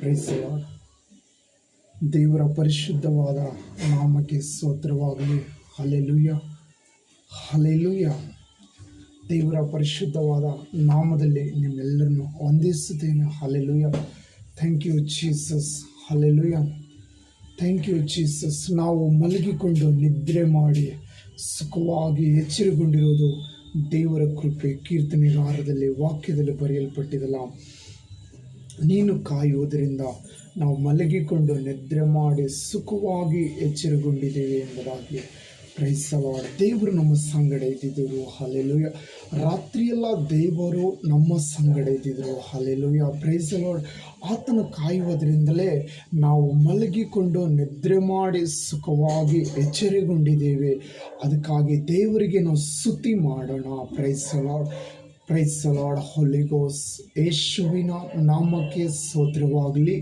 Price the lord. ದೇವರ ಪರಿಶುದ್ಧವಾದ ನಾಮಕ್ಕೆ ಸ್ತೋತ್ರವಾಗಲಿ. Hallelujah, hallelujah. ದೇವರ ಪರಿಶುದ್ಧವಾದ ನಾಮದಲ್ಲಿ ನಿಮ್ಮೆಲ್ಲರನ್ನು ವಂದಿಸುತ್ತೇನೆ. Hallelujah. Thank you Jesus. Hallelujah. Thank you Jesus. ನಾವು ಮಲಗಿಕೊಂಡು ನಿದ್ರೆ ಮಾಡಿ ಸುಖವಾಗಿ ಎಚ್ಚರಗೊಂಡಿರುವುದು ದೇವರ ಕೃಪೆ. ಕೀರ್ತನೆಗಾರದಲ್ಲಿ ವಾಕ್ಯದಲ್ಲಿ ಬರೆಯಲ್ಪಟ್ಟಿದಲ್ಲ, ನೀನು ಕಾಯುವುದರಿಂದ ನಾವು ಮಲಗಿಕೊಂಡು ನಿದ್ರೆ ಮಾಡಿ ಸುಖವಾಗಿ ಎಚ್ಚರಗೊಂಡಿದ್ದೇವೆ ಎಂಬುದಾಗಿ. Praise the Lord. ದೇವರು ನಮ್ಮ ಸಂಗಡ ಇದ್ದಿದ್ದರು. ಹಲ್ಲೆಲೂಯ. ರಾತ್ರಿಯೆಲ್ಲ ದೇವರು ನಮ್ಮ ಸಂಗಡ ಇದ್ದಿದ್ದರು. ಹಲ್ಲೆಲೂಯ. Praise the Lord. ಆತನು ಕಾಯುವುದರಿಂದಲೇ ನಾವು ಮಲಗಿಕೊಂಡು ನಿದ್ರೆ ಮಾಡಿ ಸುಖವಾಗಿ ಎಚ್ಚರಗೊಂಡಿದ್ದೇವೆ. ಅದಕ್ಕಾಗಿ ದೇವರಿಗೆ ನಾವು ಸ್ತುತಿ ಮಾಡೋಣ. Praise the Lord. Praise the Lord. Holy ghost. ಯೇಸುವಿನ ನಾಮಕ್ಕೆ ಸ್ತೋತ್ರವಾಗಲಿ.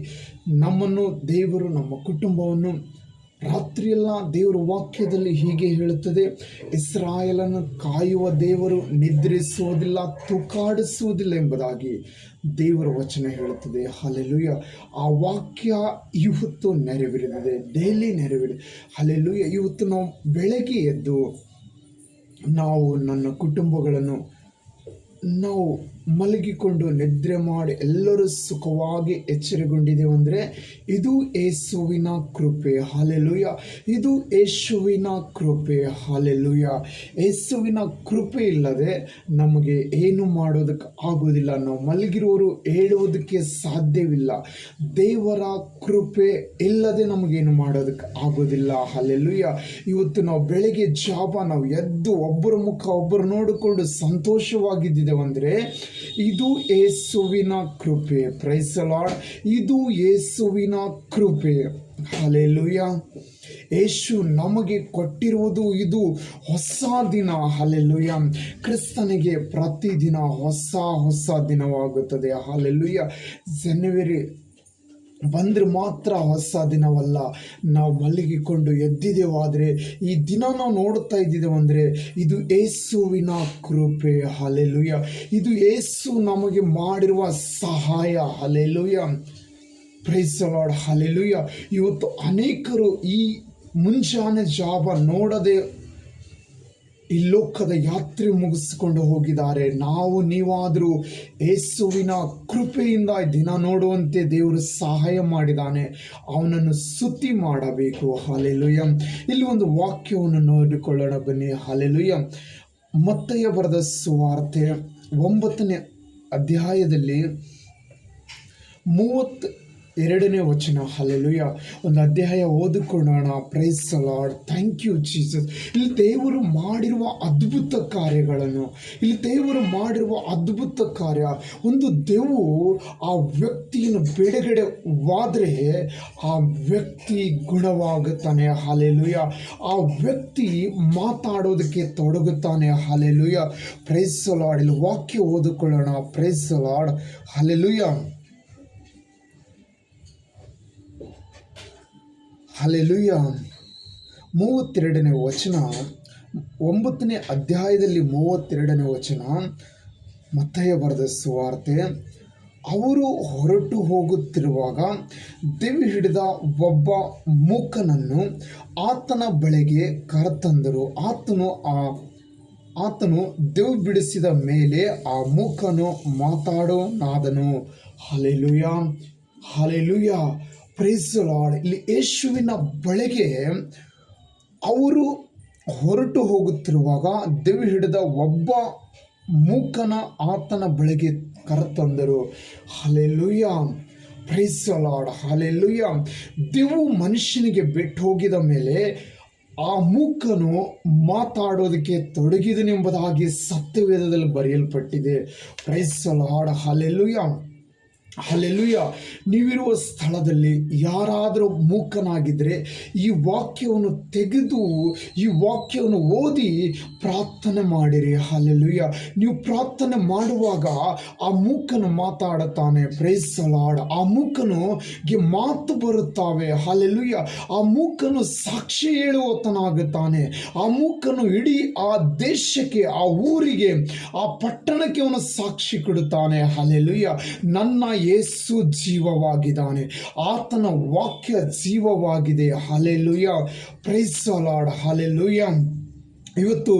ನಮ್ಮನ್ನು ದೇವರು, ನಮ್ಮ ಕುಟುಂಬವನ್ನು ರಾತ್ರಿಯೆಲ್ಲ ದೇವರ ವಾಕ್ಯದಲ್ಲಿ ಹೀಗೆ ಹೇಳುತ್ತದೆ, ಇಸ್ರಾಯೇಲನ್ನು ಕಾಯುವ ದೇವರು ನಿದ್ರಿಸುವುದಿಲ್ಲ, ತೂಕಾಡಿಸುವುದಿಲ್ಲ ಎಂಬುದಾಗಿ ದೇವರ ವಚನ ಹೇಳುತ್ತದೆ. ಹಲ್ಲೆಲೂಯ. ಆ ವಾಕ್ಯ ಇವತ್ತು ನೆರವೇರಿದೆ, ಡೈಲಿ ನೆರವೇರಿದೆ. ಹಲ್ಲೆಲೂಯ. ಇವತ್ತು ನಾವು ಬೆಳಗ್ಗೆ ಎದ್ದು ನಾವು ನನ್ನ ಕುಟುಂಬಗಳನ್ನು ನಾವು ಮಲಗಿಕೊಂಡು ನಿದ್ರೆ ಮಾಡಿ ಎಲ್ಲರೂ ಸುಖವಾಗಿ ಎಚ್ಚರಗೊಂಡಿದ್ದೇವೆ ಅಂದರೆ ಇದು ಯೇಸುವಿನ ಕೃಪೆ. ಹಲ್ಲೆಲೂಯ. ಇದು ಯೇಸುವಿನ ಕೃಪೆ. ಹಲ್ಲೆಲೂಯ. ಯೇಸುವಿನ ಕೃಪೆ ಇಲ್ಲದೆ ನಮಗೆ ಏನು ಮಾಡೋದಕ್ಕೆ ಆಗೋದಿಲ್ಲ. ನಾವು ಮಲಗಿರೋರು ಹೇಳುವುದಕ್ಕೆ ಸಾಧ್ಯವಿಲ್ಲ. ದೇವರ ಕೃಪೆ ಇಲ್ಲದೆ ನಮಗೇನು ಮಾಡೋದಕ್ಕೆ ಆಗೋದಿಲ್ಲ. ಹಲ್ಲೆಲೂಯ. ಇವತ್ತು ನಾವು ಬೆಳಗ್ಗೆ ನಾವು ಎದ್ದು ಒಬ್ಬರ ಮುಖ ಒಬ್ಬರು ನೋಡಿಕೊಂಡು ಸಂತೋಷವಾಗಿದ್ದೇವೆ ಅಂದರೆ ಇದು ಯೇಸುವಿನ ಕೃಪೆ. Praise the Lord. ಇದು ಯೇಸುವಿನ ಕೃಪೆ. ಹಲ್ಲೆಲೂಯ. ಯೇಸು ನಮಗೆ ಕೊಟ್ಟಿರುವುದು ಇದು ಹೊಸ ದಿನ. ಹಲ್ಲೆಲೂಯ. ಕ್ರಿಸ್ತನಿಗೆ ಪ್ರತಿದಿನ ಹೊಸ ದಿನವಾಗುತ್ತದೆ. ಹಲ್ಲೆಲೂಯ. ಜನವರಿ ಬಂದರೆ ಮಾತ್ರ ಹೊಸ ದಿನವಲ್ಲ. ನಾವು ಮಲಗಿಕೊಂಡು ಎದ್ದಿದ್ದೇವಾದರೆ ಈ ದಿನ ನಾವು ನೋಡ್ತಾ ಇದ್ದಿದ್ದೇವಂದರೆ ಇದು ಯೇಸುವಿನ ಕೃಪೆ. ಹಲ್ಲೆಲೂಯ. ಇದು ಯೇಸು ನಮಗೆ ಮಾಡಿರುವ ಸಹಾಯ. Hallelujah. Praise the Lord. Hallelujah. ಇವತ್ತು ಅನೇಕರು ಈ ಮುಂಜಾನೆ ನೋಡದೆ ಈ ಲೋಕದ ಯಾತ್ರೆ ಮುಗಿಸಿಕೊಂಡು ಹೋಗಿದ್ದಾರೆ. ನೀವಾದರೂ ಯೇಸುವಿನ ಕೃಪೆಯಿಂದ ದಿನ ನೋಡುವಂತೆ ದೇವರು ಸಹಾಯ ಮಾಡಿದ್ದಾನೆ. ಅವನನ್ನು ಸ್ತುತಿ ಮಾಡಬೇಕು. ಹಲ್ಲೆಲೂಯ. ಇಲ್ಲಿ ಒಂದು ವಾಕ್ಯವನ್ನು ನೋಡಿಕೊಳ್ಳೋಣ ಬನ್ನಿ. ಹಲ್ಲೆಲೂಯ. ಮತ್ತಾಯ ಬರೆದ ಸುವಾರ್ತೆ 9ನೇ ಅಧ್ಯಾಯದಲ್ಲಿ 32ನೇ ವಚನ. ಹಲ್ಲೆಲೂಯ. ಒಂದು ಅಧ್ಯಾಯ ಓದಿಕೊಳ್ಳೋಣ. Praise the Lord. Thank you Jesus. ಇಲ್ಲಿ ದೇವರು ಮಾಡಿರುವ ಅದ್ಭುತ ಕಾರ್ಯಗಳನ್ನು, ಇಲ್ಲಿ ದೇವರು ಮಾಡಿರುವ ಅದ್ಭುತ ಕಾರ್ಯ, ಒಂದು ದೇವು ಆ ವ್ಯಕ್ತಿಯನ್ನು ಬಿಡುಗಡೆವಾದರೆ ಆ ವ್ಯಕ್ತಿ ಗುಣವಾಗುತ್ತಾನೆ. ಹಲ್ಲೆಲೂಯ. ಆ ವ್ಯಕ್ತಿ ಮಾತಾಡೋದಕ್ಕೆ ತೊಡಗುತ್ತಾನೆ. ಹಲ್ಲೆಲೂಯ. Praise the Lord. ಇಲ್ಲಿ ವಾಕ್ಯ ಓದಿಕೊಳ್ಳೋಣ. Praise the Lord. Hallelujah. Hallelujah. 32ನೇ ವಚನ, 9ನೇ ಅಧ್ಯಾಯದಲ್ಲಿ 32ನೇ ವಚನ. ಮತ್ತಾಯ ಬರೆದ ಸುವಾರ್ತೆ. ಅವರು ಹೊರಟು ಹೋಗುತ್ತಿರುವಾಗ ದೆವ್ವ ಹಿಡಿದ ಒಬ್ಬ ಮೂಕನನ್ನು ಆತನ ಬಳಿಗೆ ಕರೆತಂದರು. ಆತನು ದೆವ್ವ ಬಿಡಿಸಿದ ಮೇಲೆ ಆ ಮೂಕನು ಮಾತಾಡೋನಾದನು. Hallelujah. Hallelujah. Praise the Lord. ಇಲ್ಲಿ ಯೇಸುವಿನ ಬಳಿಗೆ ಅವರು ಹೊರಟು ಹೋಗುತ್ತಿರುವಾಗ ದೆವ್ವ ಹಿಡಿದ ಒಬ್ಬ ಮೂಕನ ಆತನ ಬಳಿಗೆ ಕರೆತಂದರು. Hallelujah. Praise the Lord. Hallelujah. ದೆವ್ವ ಮನುಷ್ಯನಿಗೆ ಬಿಟ್ಟು ಹೋಗಿದ ಮೇಲೆ ಆ ಮೂಕನು ಮಾತಾಡೋದಕ್ಕೆ ತೊಡಗಿದನೆಂಬುದಾಗಿ ಸತ್ಯವೇದದಲ್ಲಿ ಬರೆಯಲ್ಪಟ್ಟಿದೆ. Praise the Lord. Hallelujah. Hallelujah. ನೀವಿರುವ ಸ್ಥಳದಲ್ಲಿ ಯಾರಾದರೂ ಮೂಕನಾಗಿದ್ದರೆ ಈ ವಾಕ್ಯವನ್ನು ತೆಗೆದು ಈ ವಾಕ್ಯವನ್ನು ಓದಿ ಪ್ರಾರ್ಥನೆ ಮಾಡಿರಿ. ಹಲ್ಲೆಲೂಯ. ನೀವು ಪ್ರಾರ್ಥನೆ ಮಾಡುವಾಗ ಆ ಮೂಕನು ಮಾತಾಡುತ್ತಾನೆ. Praise the Lord. ಆ ಮೂಕನಿಗೆ ಮಾತು ಬರುತ್ತವೆ. ಹಲ್ಲೆಲೂಯ. ಆ ಮೂಕನು ಸಾಕ್ಷಿ ಹೇಳುವತನಾಗುತ್ತಾನೆ. ಆ ಮೂಕನು ಇಡೀ ಆ ದೇಶಕ್ಕೆ, ಆ ಊರಿಗೆ, ಆ ಪಟ್ಟಣಕ್ಕೆ ಅವನು ಸಾಕ್ಷಿ ಕೊಡುತ್ತಾನೆ. ಹಲ್ಲೆಲೂಯ. ನನ್ನ ಯೇಸು ಜೀವವಾಗಿದ್ದಾನೆ. ಆತನ ವಾಕ್ಯ ಜೀವವಾಗಿದೆ. Hallelujah, praise the Lord, hallelujah. ಇವತ್ತು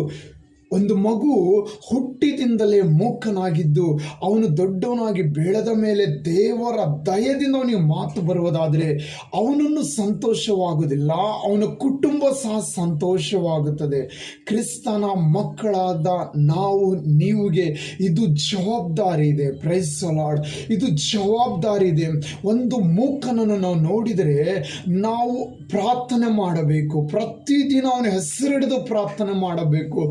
ಒಂದು ಮಗು ಹುಟ್ಟಿದಿಂದಲೇ ಮೂಕನಾಗಿದ್ದು ಅವನು ದೊಡ್ಡವನಾಗಿ ಬೆಳೆದ ಮೇಲೆ ದೇವರ ದಯದಿಂದ ಅವನಿಗೆ ಮಾತು ಬರುವುದಾದರೆ ಅವನನ್ನು ಸಂತೋಷವಾಗುವುದಿಲ್ಲ, ಅವನ ಕುಟುಂಬ ಸಹ ಸಂತೋಷವಾಗುತ್ತದೆ. ಕ್ರಿಸ್ತನ ಮಕ್ಕಳಾದ ನಾವು ನೀವುಗೆ ಇದು ಜವಾಬ್ದಾರಿ ಇದೆ. ಪ್ರೈಸ್ ದ ಲಾರ್ಡ್, ಇದು ಜವಾಬ್ದಾರಿ ಇದೆ. ಒಂದು ಮೂಕನನ್ನು ನಾವು ನೋಡಿದರೆ ನಾವು ಪ್ರಾರ್ಥನೆ ಮಾಡಬೇಕು. ಪ್ರತಿದಿನ ಅವನ ಹೆಸರಿಡಿದು ಪ್ರಾರ್ಥನೆ ಮಾಡಬೇಕು.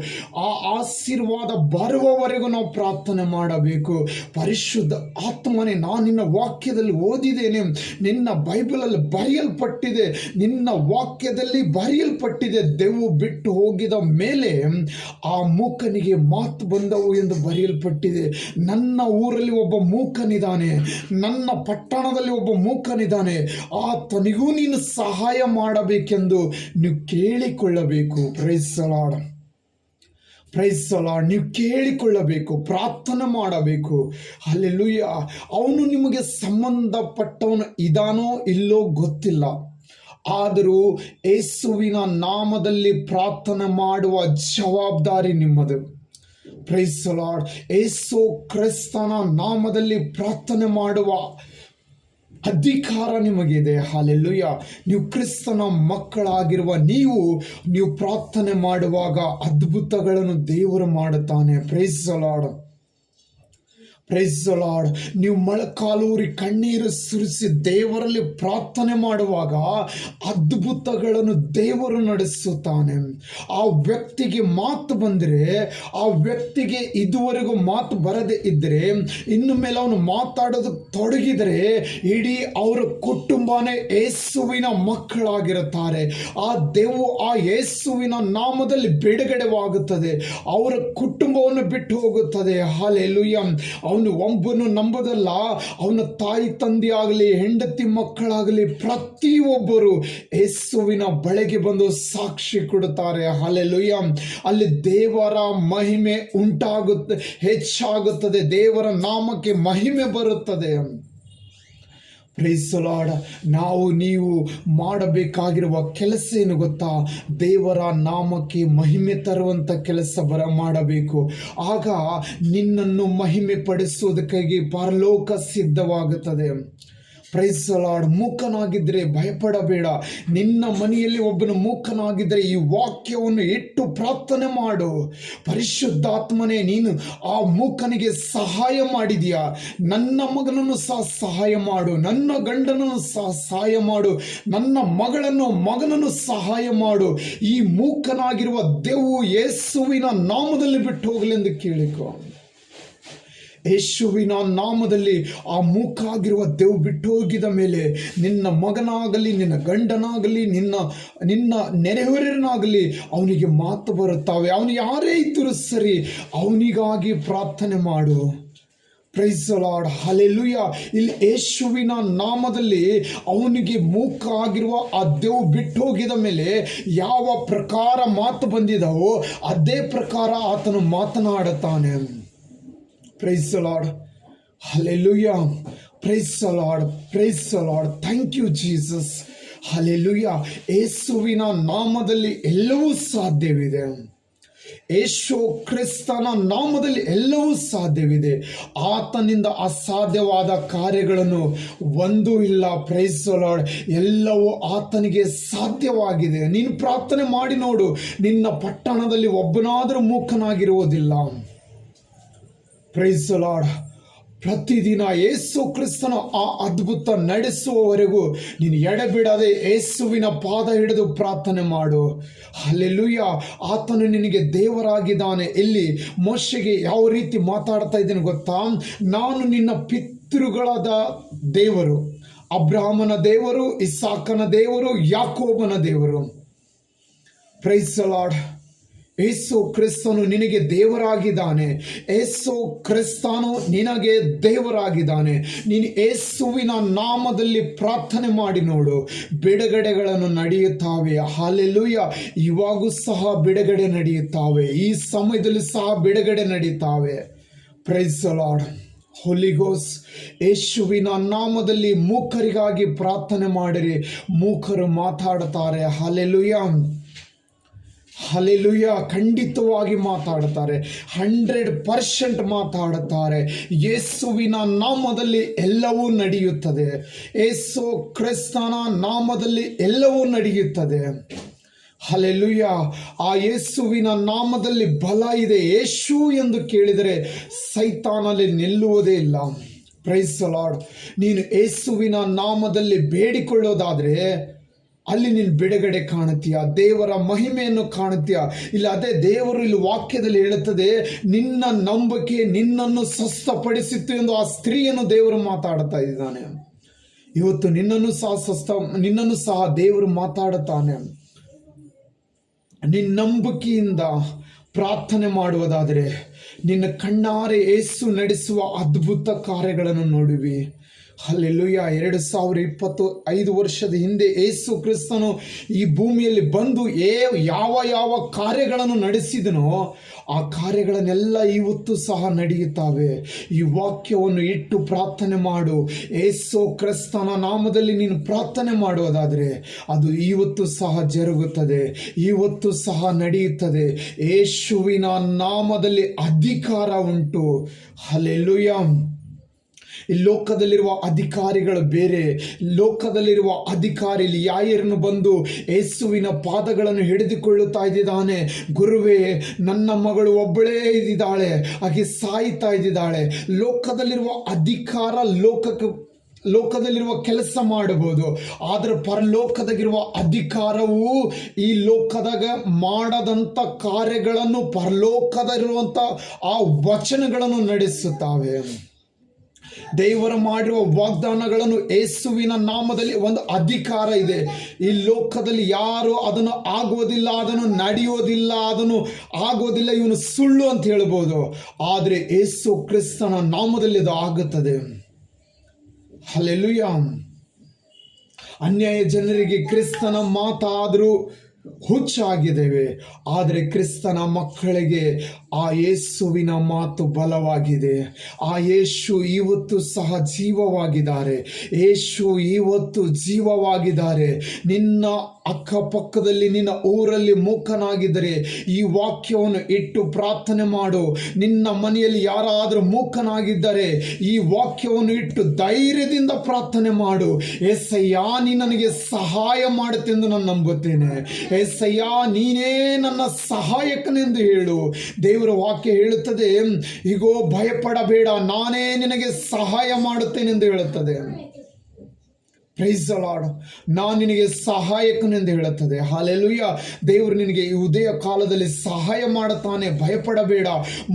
ಆ ಆಶೀರ್ವಾದ ಬರುವವರೆಗೂ ನಾವು ಪ್ರಾರ್ಥನೆ ಮಾಡಬೇಕು. ಪರಿಶುದ್ಧ ಆತ್ಮನೇ, ನಾನು ನಿನ್ನ ವಾಕ್ಯದಲ್ಲಿ ಓದಿದ್ದೇನೆ, ನಿನ್ನ ಬೈಬಲಲ್ಲಿ ಬರೆಯಲ್ಪಟ್ಟಿದೆ, ನಿನ್ನ ವಾಕ್ಯದಲ್ಲಿ ಬರೆಯಲ್ಪಟ್ಟಿದೆ, ದೆವ್ವ ಬಿಟ್ಟು ಹೋಗಿದ ಮೇಲೆ ಆ ಮೂಕನಿಗೆ ಮಾತು ಬಂದವು ಎಂದು ಬರೆಯಲ್ಪಟ್ಟಿದೆ. ನನ್ನ ಊರಲ್ಲಿ ಒಬ್ಬ ಮೂಕನಿದ್ದಾನೆ, ನನ್ನ ಪಟ್ಟಣದಲ್ಲಿ ಒಬ್ಬ ಮೂಕನಿದ್ದಾನೆ, ಆತನಿಗೂ ನೀನು ಸಹಾಯ ಮಾಡಬೇಕೆಂದು ನೀವು ಕೇಳಿಕೊಳ್ಳಬೇಕು. Praise the Lord, praise the Lord. ನೀವು ಕೇಳಿಕೊಳ್ಳಬೇಕು, ಪ್ರಾರ್ಥನೆ ಮಾಡಬೇಕು. ಹಲ್ಲೆಲೂಯಾ. ಅವನು ನಿಮಗೆ ಸಂಬಂಧಪಟ್ಟವನು ಇದಾನೋ ಇಲ್ಲೋ ಗೊತ್ತಿಲ್ಲ, ಆದರೂ ಯೇಸುವಿನ ನಾಮದಲ್ಲಿ ಪ್ರಾರ್ಥನೆ ಮಾಡುವ ಜವಾಬ್ದಾರಿ ನಿಮ್ಮದು. Price the lord. ಯೇಸು ಕ್ರಿಸ್ತನ ನಾಮದಲ್ಲಿ ಪ್ರಾರ್ಥನೆ ಮಾಡುವ ಅಧಿಕಾರ ನಿಮಗಿದೆ. ಹಲ್ಲೆಲೂಯಾ. ನೀವು ಕ್ರಿಸ್ತನ ಮಕ್ಕಳಾಗಿರುವ ನೀವು ಪ್ರಾರ್ಥನೆ ಮಾಡುವಾಗ ಅದ್ಭುತಗಳನ್ನು ದೇವರು ಮಾಡುತ್ತಾನೆ. Price the Lord, praise the Lord. ನೀವು ಮೊಳಕಾಲೂರಿ ಕಣ್ಣೀರು ಸುರಿಸಿ ದೇವರಲ್ಲಿ ಪ್ರಾರ್ಥನೆ ಮಾಡುವಾಗ ಅದ್ಭುತಗಳನ್ನು ದೇವರು ನಡೆಸುತ್ತಾನೆ. ಆ ವ್ಯಕ್ತಿಗೆ ಮಾತು ಬಂದರೆ, ಆ ವ್ಯಕ್ತಿಗೆ ಇದುವರೆಗೂ ಮಾತು ಬರದೇ ಇದ್ದರೆ, ಇನ್ನು ಮೇಲೆ ಅವನು ಮಾತಾಡೋದು ತೊಡಗಿದರೆ ಇಡೀ ಅವರ ಕುಟುಂಬನೇ ಯೇಸುವಿನ ಮಕ್ಕಳಾಗಿರುತ್ತಾರೆ. ಆ ದೇವು ಆ ಯೇಸುವಿನ ನಾಮದಲ್ಲಿ ಬಿಡುಗಡೆವಾಗುತ್ತದೆ, ಅವರ ಕುಟುಂಬವನ್ನು ಬಿಟ್ಟು ಹೋಗುತ್ತದೆ. ಹಲ್ಲೆಲೂಯಾ. ಅವನು ಒಬ್ಬನು ನಂಬೋದಲ್ಲ, ಅವನ ತಾಯಿ ತಂದೆ ಆಗಲಿ, ಹೆಂಡತಿ ಮಕ್ಕಳಾಗಲಿ, ಪ್ರತಿಯೊಬ್ಬರು ಯೇಸುವಿನ ಬಳಿಗೆ ಬಂದು ಸಾಕ್ಷಿ ಕೊಡುತ್ತಾರೆ. ಹಲ್ಲೆಲೂಯಾ. ಅಲ್ಲಿ ದೇವರ ಮಹಿಮೆ ಉಂಟಾಗುತ್ತೆ, ಹೆಚ್ಚಾಗುತ್ತದೆ, ದೇವರ ನಾಮಕ್ಕೆ ಮಹಿಮೆ ಬರುತ್ತದೆ. Price the Lord. ನೀವು ಮಾಡಬೇಕಾಗಿರುವ ಕೆಲಸ ಏನು ಗೊತ್ತಾ? ದೇವರ ನಾಮಕ್ಕೆ ಮಹಿಮೆ ತರುವಂಥ ಕೆಲಸ ಮಾಡಬೇಕು. ಆಗ ನಿನ್ನನ್ನು ಮಹಿಮೆ ಪಡಿಸುವುದಕ್ಕಾಗಿ ಪರಲೋಕ ಸಿದ್ಧವಾಗುತ್ತದೆ. Praise the Lord. ಮೂಕನಾಗಿದ್ದರೆ ಭಯಪಡಬೇಡ. ನಿನ್ನ ಮನೆಯಲ್ಲಿ ಒಬ್ಬನು ಮೂಕನಾಗಿದ್ದರೆ ಈ ವಾಕ್ಯವನ್ನು ಇಟ್ಟು ಪ್ರಾರ್ಥನೆ ಮಾಡು. ಪರಿಶುದ್ಧಾತ್ಮನೇ, ನೀನು ಆ ಮೂಕನಿಗೆ ಸಹಾಯ ಮಾಡಿದೀಯಾ, ನನ್ನ ಮಗನನ್ನು ಸಹ ಸಹಾಯ ಮಾಡು, ನನ್ನ ಗಂಡನನ್ನು ಸಹ ಸಹಾಯ ಮಾಡು, ನನ್ನ ಮಗನನ್ನು ಸಹಾಯ ಮಾಡು. ಈ ಮೂಕನಾಗಿರುವ ದೆವ್ವು ಯೇಸುವಿನ ನಾಮದಲ್ಲಿ ಬಿಟ್ಟು ಹೋಗಲೆಂದು ಕೇಳಿಕೊ. ಯೇಸುವಿನ ನಾಮದಲ್ಲಿ ಆ ಮೂಕಾಗಿರುವ ದೆವ್ವು ಬಿಟ್ಟು ಹೋಗಿದ ಮೇಲೆ ನಿನ್ನ ಮಗನಾಗಲಿ, ನಿನ್ನ ಗಂಡನಾಗಲಿ, ನಿನ್ನ ನೆರೆಹೊರೆಯನಾಗಲಿ ಅವನಿಗೆ ಮಾತು ಬರುತ್ತವೆ. ಅವನು ಯಾರೇ ಇದ್ದರೂ ಸರಿ, ಅವನಿಗಾಗಿ ಪ್ರಾರ್ಥನೆ ಮಾಡು. Price the Lord, hallelujah. ಇಲ್ಲಿ ಯೇಸುವಿನ ನಾಮದಲ್ಲಿ ಅವನಿಗೆ ಮೂಕ ಆಗಿರುವ ಆ ದೆವ್ವು ಬಿಟ್ಟು ಹೋಗಿದ ಮೇಲೆ ಯಾವ ಪ್ರಕಾರ ಮಾತು ಬಂದಿದವೋ ಅದೇ ಪ್ರಕಾರ ಆತನು ಮಾತನಾಡುತ್ತಾನೆ. Praise the Lord, hallelujah. Praise the Lord, praise the Lord. Thank you Jesus. Hallelujah. ಯೇಸುವಿನ ನಾಮದಲ್ಲಿ ಎಲ್ಲವೂ ಸಾಧ್ಯವಿದೆ. ಯೇಸು ಕ್ರಿಸ್ತನ ನಾಮದಲ್ಲಿ ಎಲ್ಲವೂ ಸಾಧ್ಯವಿದೆ. ಆತನಿಂದ ಅಸಾಧ್ಯವಾದ ಕಾರ್ಯಗಳನ್ನು ಒಂದೂ ಇಲ್ಲ. Praise the Lord. ಎಲ್ಲವೂ ಆತನಿಗೆ ಸಾಧ್ಯವಾಗಿದೆ. ನೀನು ಪ್ರಾರ್ಥನೆ ಮಾಡಿ ನೋಡು, ನಿನ್ನ ಪಟ್ಟಣದಲ್ಲಿ ಒಬ್ಬನಾದರೂ ಮೂಕನಾಗಿರುವುದಿಲ್ಲ. Praise the Lord. ಪ್ರತಿದಿನ ಯೇಸು ಕ್ರಿಸ್ತನ ಆ ಅದ್ಭುತ ನಡೆಸುವವರೆಗೂ ನೀನು ಎಡೆಬಿಡದೆ ಯೇಸುವಿನ ಪಾದ ಹಿಡಿದು ಪ್ರಾರ್ಥನೆ ಮಾಡು. ಹಲ್ಲೆಲೂಯಾ. ಆತನು ನಿನಗೆ ದೇವರಾಗಿದ್ದಾನೆ. ಇಲ್ಲಿ ಮೋಶೆಗೆ ಯಾವ ರೀತಿ ಮಾತಾಡ್ತಾ ಇದ್ದೇನೆ ಗೊತ್ತಾ? ನಾನು ನಿನ್ನ ಪಿತೃಗಳಾದ ದೇವರು, ಅಬ್ರಹಾಮನ ದೇವರು, ಇಸಾಕನ ದೇವರು, ಯಾಕೋಬನ ದೇವರು. Price the lord. ಯೇಸು ಕ್ರಿಸ್ತನು ನಿನಗೆ ದೇವರಾಗಿದ್ದಾನೆ. ಯೇಸು ಕ್ರಿಸ್ತನು ನಿನಗೆ ದೇವರಾಗಿದ್ದಾನೆ. ನೀನು ಯೇಸುವಿನ ನಾಮದಲ್ಲಿ ಪ್ರಾರ್ಥನೆ ಮಾಡಿ ನೋಡು, ಬಿಡುಗಡೆಗಳನ್ನು ನಡೆಯುತ್ತಾವೆ. ಹಲ್ಲೆಲೂಯಾ. ಇವಾಗೂ ಸಹ ಬಿಡುಗಡೆ ನಡೆಯುತ್ತಾವೆ, ಈ ಸಮಯದಲ್ಲಿ ಸಹ ಬಿಡುಗಡೆ ನಡೆಯುತ್ತಾವೆ. ಪ್ರೈಸ್ ದ ಲಾರ್ಡ್, ಹೋಲಿಗೋಸ್ ಯೇಸುವಿನ ನಾಮದಲ್ಲಿ ಮೂಕರಿಗಾಗಿ ಪ್ರಾರ್ಥನೆ ಮಾಡಿರಿ, ಮೂಕರು ಮಾತಾಡುತ್ತಾರೆ. Hallelujah, hallelujah. ಖಂಡಿತವಾಗಿ ಮಾತಾಡುತ್ತಾರೆ, 100% ಮಾತಾಡುತ್ತಾರೆ. ಯೇಸುವಿನ ನಾಮದಲ್ಲಿ ಎಲ್ಲವೂ ನಡೆಯುತ್ತದೆ. ಯೇಸು ಕ್ರಿಸ್ತನ ನಾಮದಲ್ಲಿ ಎಲ್ಲವೂ ನಡೆಯುತ್ತದೆ. ಹಲ್ಲೆಲೂಯಾ. ಆ ಯೇಸುವಿನ ನಾಮದಲ್ಲಿ ಬಲ ಇದೆ. ಯೇಸು ಎಂದು ಕೇಳಿದರೆ ಸೈತಾನಲ್ಲಿ ನಿಲ್ಲುವುದೇ ಇಲ್ಲ. Praise the lord. ನೀನು ಯೇಸುವಿನ ನಾಮದಲ್ಲಿ ಬೇಡಿಕೊಳ್ಳೋದಾದ್ರೆ ಅಲ್ಲಿ ನೀನು ಬಿಡುಗಡೆ ಕಾಣುತ್ತೀಯ, ದೇವರ ಮಹಿಮೆಯನ್ನು ಕಾಣುತ್ತೀಯ. ಇಲ್ಲ, ಅದೇ ದೇವರು ಇಲ್ಲಿ ವಾಕ್ಯದಲ್ಲಿ ಹೇಳುತ್ತದೆ, ನಿನ್ನ ನಂಬಿಕೆ ನಿನ್ನನ್ನು ಸ್ವಸ್ಥಪಡಿಸಿತ್ತು ಎಂದು ಆ ಸ್ತ್ರೀಯನ್ನು ದೇವರು ಮಾತಾಡ್ತಾ ಇದ್ದಾನೆ. ಇವತ್ತು ನಿನ್ನನ್ನು ಸಹ ದೇವರು ಮಾತಾಡುತ್ತಾನೆ. ನಿನ್ನ ನಂಬಿಕೆಯಿಂದ ಪ್ರಾರ್ಥನೆ ಮಾಡುವುದಾದರೆ ನಿನ್ನ ಕಣ್ಣಾರೆ ಯೇಸು ನಡೆಸುವ ಅದ್ಭುತ ಕಾರ್ಯಗಳನ್ನು ನೋಡುವಿ. ಹಲ್ಲೆಲೂಯಾ. 2025 ವರ್ಷದ ಹಿಂದೆ ಯೇಸು ಕ್ರಿಸ್ತನು ಈ ಭೂಮಿಯಲ್ಲಿ ಬಂದು ಯಾವ ಕಾರ್ಯಗಳನ್ನು ನಡೆಸಿದನೋ ಆ ಕಾರ್ಯಗಳನ್ನೆಲ್ಲ ಇವತ್ತು ಸಹ ನಡೆಯುತ್ತವೆ. ಈ ವಾಕ್ಯವನ್ನು ಇಟ್ಟು ಪ್ರಾರ್ಥನೆ ಮಾಡು. ಯೇಸು ಕ್ರಿಸ್ತನ ನಾಮದಲ್ಲಿ ನೀನು ಪ್ರಾರ್ಥನೆ ಮಾಡುವುದಾದರೆ ಅದು ಇವತ್ತು ಸಹ ಜರುಗುತ್ತದೆ, ಇವತ್ತು ಸಹ ನಡೆಯುತ್ತದೆ. ಯೇಸುವಿನ ನಾಮದಲ್ಲಿ ಅಧಿಕಾರ ಉಂಟು. ಹಲ್ಲೆಲೂಯಾ. ಈ ಲೋಕದಲ್ಲಿರುವ ಅಧಿಕಾರಿಗಳು ಬೇರೆ. ಲೋಕದಲ್ಲಿರುವ ಅಧಿಕಾರಿ ಯಾಯರನ್ನು ಬಂದು ಯೇಸುವಿನ ಪಾದಗಳನ್ನು ಹಿಡಿದುಕೊಳ್ಳುತ್ತಾ ಇದ್ದಾನೆ. ಗುರುವೇ, ನನ್ನ ಮಗಳು ಒಬ್ಬಳೇ ಇದ್ದಾಳೆ, ಆಕೆ ಸಾಯ್ತಾ ಇದ್ದಾಳೆ. ಲೋಕದಲ್ಲಿರುವ ಅಧಿಕಾರ ಲೋಕದಲ್ಲಿರುವ ಕೆಲಸ ಮಾಡಬಹುದು, ಆದರೆ ಪರಲೋಕದಾಗಿರುವ ಅಧಿಕಾರವು ಈ ಲೋಕದಾಗ ಮಾಡದಂಥ ಕಾರ್ಯಗಳನ್ನು ಪರಲೋಕದಲ್ಲಿರುವಂಥ ಆ ವಚನಗಳನ್ನು ನಡೆಸುತ್ತವೆ. ದೇವರು ಮಾಡಿರುವ ವಾಗ್ದಾನಗಳನ್ನು ಯೇಸುವಿನ ನಾಮದಲ್ಲಿ ಒಂದು ಅಧಿಕಾರ ಇದೆ. ಈ ಲೋಕದಲ್ಲಿ ಯಾರು ಅದನ್ನು ಆಗುವುದಿಲ್ಲ, ಅದನ್ನು ನಡೆಯೋದಿಲ್ಲ, ಅದನ್ನು ಆಗೋದಿಲ್ಲ, ಇವನು ಸುಳ್ಳು ಅಂತ ಹೇಳ್ಬೋದು. ಆದರೆ ಯೇಸು ಕ್ರಿಸ್ತನ ನಾಮದಲ್ಲಿ ಅದು ಆಗುತ್ತದೆ. ಹಲ್ಲೆಲೂಯಾ. ಅನ್ಯಾಯ ಜನರಿಗೆ ಕ್ರಿಸ್ತನ ಮಾತಾದರೂ ಹುಚ್ಚಾಗಿದ್ದೇವೆ, ಆದರೆ ಕ್ರಿಸ್ತನ ಮಕ್ಕಳಿಗೆ ಆ ಯೇಸುವಿನ ಮಾತು ಬಲವಾಗಿದೆ. ಆ ಯೇಸು ಇವತ್ತು ಸಹ ಜೀವವಾಗಿದ್ದಾರೆ. ಯೇಸು ಇವತ್ತು ಜೀವವಾಗಿದ್ದಾರೆ. ನಿನ್ನ ಅಕ್ಕಪಕ್ಕದಲ್ಲಿ, ನಿನ್ನ ಊರಲ್ಲಿ ಮೂಕನಾಗಿದ್ದರೆ ಈ ವಾಕ್ಯವನ್ನು ಇಟ್ಟು ಪ್ರಾರ್ಥನೆ ಮಾಡು. ನಿನ್ನ ಮನೆಯಲ್ಲಿ ಯಾರಾದರೂ ಮೂಕನಾಗಿದ್ದರೆ ಈ ವಾಕ್ಯವನ್ನು ಇಟ್ಟು ಧೈರ್ಯದಿಂದ ಪ್ರಾರ್ಥನೆ ಮಾಡು. ಏಸಯ್ಯ, ನೀ ನನಗೆ ಸಹಾಯ ಮಾಡುತ್ತೆಂದು ನಾನು ನಂಬುತ್ತೇನೆ. ಏಸಯ್ಯ, ನೀನೇ ನನ್ನ ಸಹಾಯಕನೆಂದು ಹೇಳು. ದೇವರ ವಾಕ್ಯ ಹೇಳುತ್ತದೆ, ಹೀಗೋ ಭಯಪಡಬೇಡ, ನಾನೇ ನಿನಗೆ ಸಹಾಯ ಮಾಡುತ್ತೇನೆಂದು ಹೇಳುತ್ತದೆ. Price the lord. ನಾನು ನಿನಗೆ ಸಹಾಯಕನೆಂದು ಹೇಳುತ್ತದೆ. ಹಲ್ಲೆಲೂಯಾ. ದೇವರು ನಿನಗೆ ಈ ಉದಯ ಕಾಲದಲ್ಲಿ ಸಹಾಯ ಮಾಡುತ್ತಾನೆ. ಭಯಪಡಬೇಡ.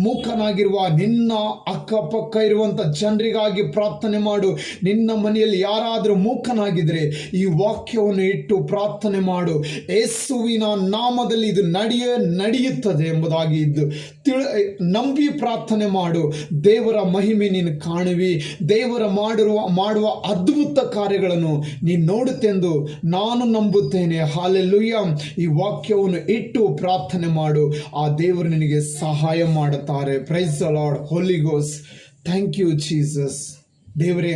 ಮೂಕನಾಗಿರುವ ನಿನ್ನ ಅಕ್ಕಪಕ್ಕ ಇರುವಂಥ ಜನರಿಗಾಗಿ ಪ್ರಾರ್ಥನೆ ಮಾಡು. ನಿನ್ನ ಮನೆಯಲ್ಲಿ ಯಾರಾದರೂ ಮೂಕನಾಗಿದ್ದರೆ ಈ ವಾಕ್ಯವನ್ನು ಇಟ್ಟು ಪ್ರಾರ್ಥನೆ ಮಾಡು. ಯೇಸುವಿನ ನಾಮದಲ್ಲಿ ಇದು ನಡೆಯುತ್ತದೆ ಎಂಬುದಾಗಿ ನಂಬಿ ಪ್ರಾರ್ಥನೆ ಮಾಡು. ದೇವರ ಮಹಿಮೆ ನೀನು ಕಾಣುವಿ. ದೇವರ ಮಾಡುವ ಅದ್ಭುತ ಕಾರ್ಯಗಳನ್ನು ನೀನು ನೋಡುತ್ತೆಂದು ನಾನು ನಂಬುತ್ತೇನೆ. ಹಲ್ಲೆಲೂಯಾ. ಈ ವಾಕ್ಯವನ್ನು ಇಟ್ಟು ಪ್ರಾರ್ಥನೆ ಮಾಡು. ಆ ದೇವರು ನಿನಗೆ ಸಹಾಯ ಮಾಡುತ್ತಾರೆ. Praise the Lord. Holy ghost. Thank you Jesus. ದೇವರೇ,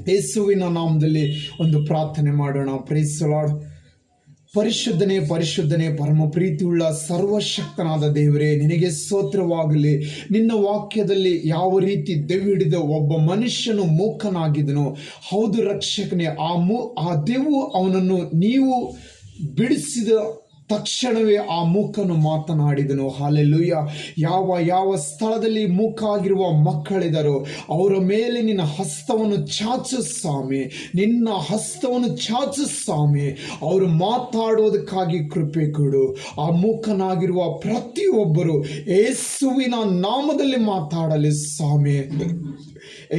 ಯೇಸುವಿನ ನಾಮದಲ್ಲಿ ಒಂದು ಪ್ರಾರ್ಥನೆ ಮಾಡೋಣ. Praise the Lord. ಪರಿಶುದ್ಧನೇ, ಪರಿಶುದ್ಧನೇ, ಪರಮ ಪ್ರೀತಿಯುಳ್ಳ ಸರ್ವಶಕ್ತನಾದ ದೇವರೇ, ನಿನಗೆ ಸ್ತೋತ್ರವಾಗಲಿ. ನಿನ್ನ ವಾಕ್ಯದಲ್ಲಿ ಯಾವ ರೀತಿ ದೆವ್ವಿಡಿದ ಒಬ್ಬ ಮನುಷ್ಯನು ಮೂಕನಾಗಿದ್ದನು. ಹೌದು ರಕ್ಷಕನೇ, ಆ ದೆವ್ವು ಅವನನ್ನು ನೀವು ಬಿಡಿಸಿದ ತಕ್ಷಣವೇ ಆ ಮೂಕನು ಮಾತನಾಡಿದನು. ಹಲ್ಲೆಲೂಯಾ. ಯಾವ ಸ್ಥಳದಲ್ಲಿ ಮೂಕ ಆಗಿರುವ ಮಕ್ಕಳಿದರೋ ಅವರ ಮೇಲೆ ನಿನ್ನ ಹಸ್ತವನ್ನು ಚಾಚು ಸ್ವಾಮಿ. ನಿನ್ನ ಹಸ್ತವನ್ನು ಚಾಚು ಸ್ವಾಮಿ. ಅವರು ಮಾತಾಡೋದಕ್ಕಾಗಿ ಕೃಪೆ ಕೊಡು. ಆ ಮೂಕನಾಗಿರುವ ಪ್ರತಿಯೊಬ್ಬರು ಯೇಸುವಿನ ನಾಮದಲ್ಲಿ ಮಾತಾಡಲಿ ಸ್ವಾಮಿ.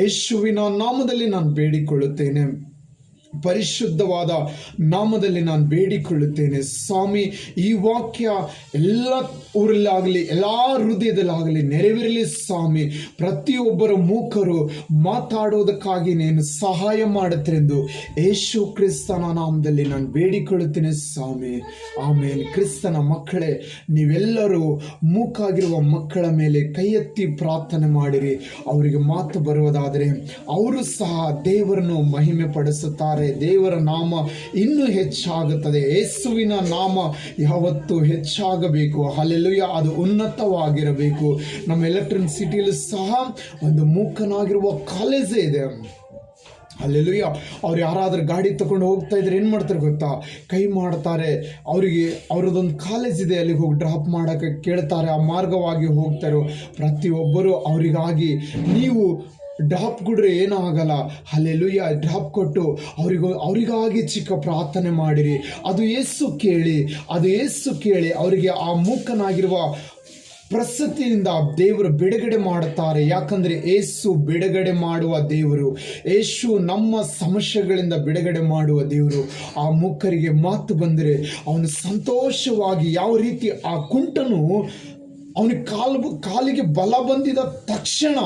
ಯೇಸುವಿನ ನಾಮದಲ್ಲಿ ನಾನು ಬೇಡಿಕೊಳ್ಳುತ್ತೇನೆ. ಪರಿಶುದ್ಧವಾದ ನಾಮದಲ್ಲಿ ನಾನು ಬೇಡಿಕೊಳ್ಳುತ್ತೇನೆ ಸ್ವಾಮಿ. ಈ ವಾಕ್ಯ ಎಲ್ಲ ಊರಲ್ಲಾಗಲಿ ಎಲ್ಲ ಹೃದಯದಲ್ಲಾಗಲಿ ನೆರವೇರಲಿ ಸ್ವಾಮಿ. ಪ್ರತಿಯೊಬ್ಬರ ಮೂಕರು ಮಾತಾಡೋದಕ್ಕಾಗಿ ನೀನು ಸಹಾಯ ಮಾಡುತ್ತೆಂದು ಯೇಸು ಕ್ರಿಸ್ತನ ನಾಮದಲ್ಲಿ ನಾನು ಬೇಡಿಕೊಳ್ಳುತ್ತೇನೆ ಸ್ವಾಮಿ. ಆಮೇಲೆ ಕ್ರಿಸ್ತನ ಮಕ್ಕಳೇ, ನೀವೆಲ್ಲರೂ ಮೂಕಾಗಿರುವ ಮಕ್ಕಳ ಮೇಲೆ ಕೈ ಎತ್ತಿ ಪ್ರಾರ್ಥನೆ ಮಾಡಿರಿ. ಅವರಿಗೆ ಮಾತು ಬರುವುದಾದರೆ ಅವರು ಸಹ ದೇವರನ್ನು ಮಹಿಮೆ ಪಡಿಸುತ್ತಾರೆ. ದೇವರ ನಾಮ ಇನ್ನೂ ಹೆಚ್ಚಾಗುತ್ತದೆ. ಯೇಸುವಿನ ನಾಮ ಯಾವತ್ತೂ ಹೆಚ್ಚಾಗಬೇಕು. ಹಲ್ಲೆಲೂಯಾ. ಅದು ಉನ್ನತವಾಗಿರಬೇಕು. ನಮ್ಮ ಎಲೆಕ್ಟ್ರಾನಿಕ್ ಸಿಟಿಯಲ್ಲಿ ಸಹ ಒಂದು ಮೂಕನಾಗಿರುವ ಕಾಲೇಜೇ ಇದೆ. ಹಲ್ಲೆಲೂಯಾ. ಅವ್ರು ಯಾರಾದರೂ ಗಾಡಿ ತಗೊಂಡು ಹೋಗ್ತಾ ಇದ್ರೆ ಏನು ಮಾಡ್ತಾರೆ ಗೊತ್ತಾ? ಕೈ ಮಾಡ್ತಾರೆ. ಅವರಿಗೆ ಅವ್ರದ್ದೊಂದು ಕಾಲೇಜ್ ಇದೆ, ಅಲ್ಲಿಗೆ ಹೋಗಿ ಡ್ರಾಪ್ ಮಾಡೋಕ್ಕೆ ಕೇಳ್ತಾರೆ. ಆ ಮಾರ್ಗವಾಗಿ ಹೋಗ್ತಾರೋ ಪ್ರತಿಯೊಬ್ಬರು ಅವರಿಗಾಗಿ ನೀವು ಡ್ರಾಪ್ ಕೊಡ್ರೆ ಏನೂ ಆಗಲ್ಲ. ಹಲ್ಲೆಲೂಯಾ. ಡ್ರಾಪ್ ಕೊಟ್ಟು ಅವರಿಗಾಗಿ ಚಿಕ್ಕ ಪ್ರಾರ್ಥನೆ ಮಾಡಿರಿ. ಅದು ಯೇಸು ಕೇಳಿ ಅವರಿಗೆ ಆ ಮೂಕನಾಗಿರುವ ಪ್ರಸ್ತುತಿಯಿಂದ ದೇವರು ಬಿಡುಗಡೆ ಮಾಡುತ್ತಾರೆ. ಯಾಕಂದರೆ ಯೇಸು ಬಿಡುಗಡೆ ಮಾಡುವ ದೇವರು. ಯೇಸು ನಮ್ಮ ಸಮಸ್ಯೆಗಳಿಂದ ಬಿಡುಗಡೆ ಮಾಡುವ ದೇವರು. ಆ ಮೂಕರಿಗೆ ಮಾತು ಬಂದರೆ ಅವನು ಸಂತೋಷವಾಗಿ, ಯಾವ ರೀತಿ ಆ ಕುಂಟನು ಅವನಿಗೆ ಕಾಲಿಗೆ ಬಲ ಬಂದಿದ ತಕ್ಷಣ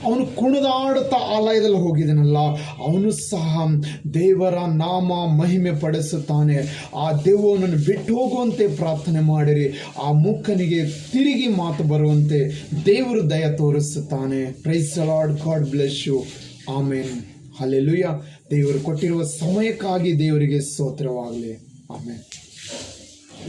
ಅವನು ಕುಣಿದಾಡುತ್ತಾ ಆಲಯದಲ್ಲಿ ಹೋಗಿದನಲ್ಲ, ಅವನು ಸಹ ದೇವರ ನಾಮ ಮಹಿಮೆ ಪಡಿಸುತ್ತಾನೆ. ಆ ದೇವನನ್ನು ಬಿಟ್ಟು ಹೋಗುವಂತೆ ಪ್ರಾರ್ಥನೆ ಮಾಡಿರಿ. ಆ ಮೂಕನಿಗೆ ತಿರುಗಿ ಮಾತು ಬರುವಂತೆ ದೇವರು ದಯ ತೋರಿಸುತ್ತಾನೆ. Praise the Lord. God bless you. Amen. Hallelujah. ದೇವರು ಕೊಟ್ಟಿರುವ ಸಮಯಕ್ಕಾಗಿ ದೇವರಿಗೆ ಸ್ತೋತ್ರವಾಗಲಿ. ಆಮೇನ್.